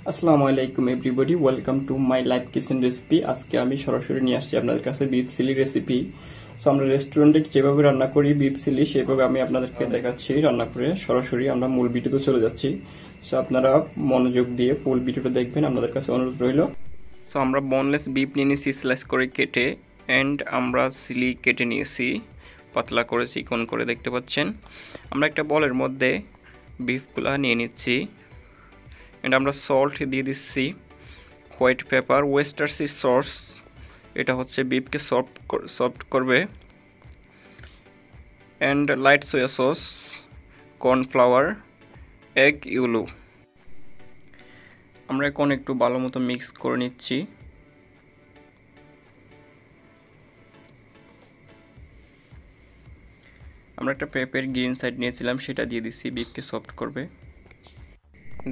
আসসালামু আলাইকুম everybody, welcome to my live kitchen recipe. আজকে আমি সরাসরি নিয়ে আসছি আপনাদের কাছে বিফ চিলি রেসিপি। সো আমরা রেস্টুরেন্টে যেভাবে রান্না করি বিফ চিলি, সেভাবে আমি আপনাদেরকে দেখাচ্ছি রান্না করে। সরাসরি আমরা মূল ভিডিওতে চলে যাচ্ছি। সো আপনারা মনোযোগ দিয়ে ফুল ভিডিওটা দেখবেন, আপনাদের কাছে অনুরোধ রইল। সো আমরা বোনলেস বিফ নিয়ে নিয়েছি স্লাইস করে কেটে, অ্যান্ড আমরা চিলি কেটে নিয়েছি পাতলা করে, চিকন করে, দেখতে পাচ্ছেন। আমরা একটা বলের মধ্যে বিফগুলা নিয়ে নিচ্ছি, এন্ড আমরা সল্ট দিয়ে দিচ্ছি, হোয়াইট পেপার, ওয়েস্টারসি সস, এটা হচ্ছে বিফকে সফট করবে, and light soya sauce, cornflour, egg yellow. আমরা এখন একটু ভালো মতো মিক্স করে নিচ্ছি। আমরা একটা পেঁপের গ্রিন সাইড নিয়েছিলাম, সেটা দিয়ে দিচ্ছি, বিফকে সফট করবে।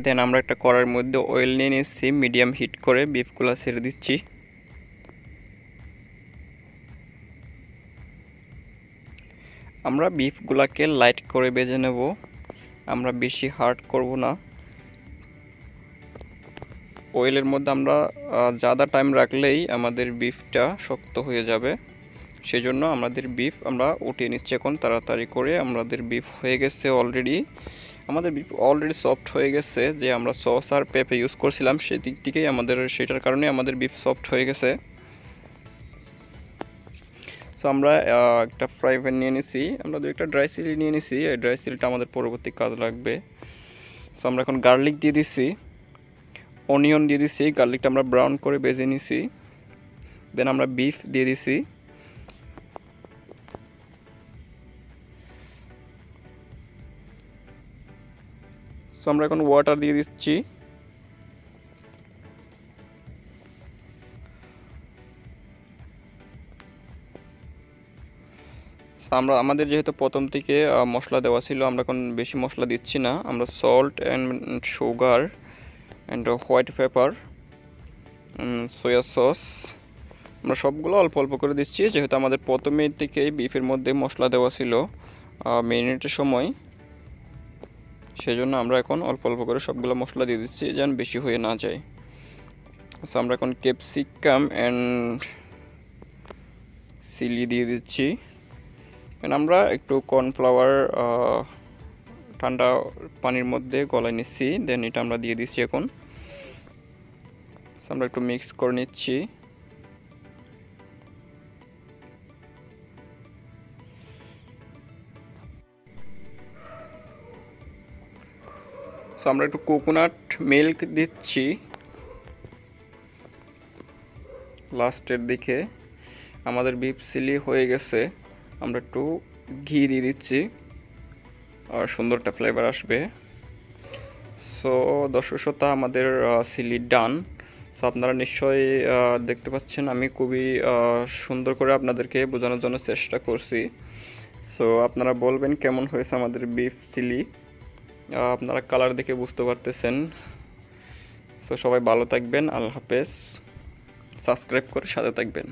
দেন আমরা একটা কড়াইয়ের মধ্যে অয়েল নিয়ে নিচ্ছি, মিডিয়াম হিট করে বিফগুলো ছেড়ে দিচ্ছি। আমরা বিফগুলাকে লাইট করে ভেজে নেব, আমরা বেশি হার্ড করব না। অয়েলের মধ্যে আমরা ज़्यादा টাইম রাখলেই আমাদের বিফটা শক্ত হয়ে যাবে, সেজন্য আমাদের বিফ আমরা উঠিয়ে নিচ্ছি এখন তাড়াতাড়ি করে। আমাদের বিফ হয়ে গেছে অলরেডি, আমাদের বিফ অলরেডি সফট হয়ে গেছে। যে আমরা সস আর পেঁপে ইউজ করছিলাম সেই দিক থেকেই সেটার কারণে আমাদের বিফ সফট হয়ে গেছে। সো আমরা একটা ফ্রাই প্যান নিয়ে নিছি, আমরা একটা ড্রাই চিলি নিয়ে নিছি, এই ড্রাই চিলিটা আমাদের পরবর্তী কাজ লাগবে। সো আমরা এখন গার্লিক দিয়ে দিছি, অনিয়ন দিয়ে দিছি, গার্লিকটা আমরা ব্রাউন করে ভেজে নিছি। দেন আমরা বিফ দিয়ে দিছি, সো আমরা এখন ওয়াটার দিয়ে দিচ্ছি। আমাদের যেহেতু প্রথম থেকে মশলা দেওয়া ছিল, আমরা এখন বেশি মশলা দিচ্ছি না। আমরা salt and sugar and white paper, soya sauce, আমরা সবগুলো অল্প অল্প করে দিচ্ছি, যেহেতু আমাদের প্রথমের থেকেই বিফের মধ্যে মশলা দেওয়া ছিল মেরিনেটের সময়, সেজন্য আমরা এখন অল্প অল্প করে সবগুলো মশলা দিয়ে দিচ্ছি যেন বেশি হয়ে না যায়। আচ্ছা, আমরা এখন ক্যাপসিকাম অ্যান্ড চিলি দিয়ে দিচ্ছি। আমরা একটু কর্নফ্লাওয়ার ঠান্ডা পানির মধ্যে গলায় নিচ্ছি, দেন এটা আমরা দিয়ে দিচ্ছি এখন। আমরা একটু মিক্স করে নিচ্ছি। আমরা একটু কোকোনাট মিল্ক দিচ্ছি লাস্টের দিকে। আমাদের বিফ চিলি হয়ে গেছে, আমরা একটু ঘি দিয়ে দিচ্ছি আর সুন্দর একটা ফ্লেভার আসবে। সো দর্শক শ্রোতা, আমাদের চিলি ডান। সো আপনারা নিশ্চয়ই দেখতে পাচ্ছেন আমি খুবই সুন্দর করে আপনাদেরকে বোঝানোর জন্য চেষ্টা করছি। সো আপনারা বলবেন কেমন হয়েছে আমাদের বিফ চিলি, আপনারা কালার দেখে বুঝতে পারতেছেন। সো সবাই ভালো থাকবেন, আল্লাহ হাফেজ, সাবস্ক্রাইব করে সাথে থাকবেন।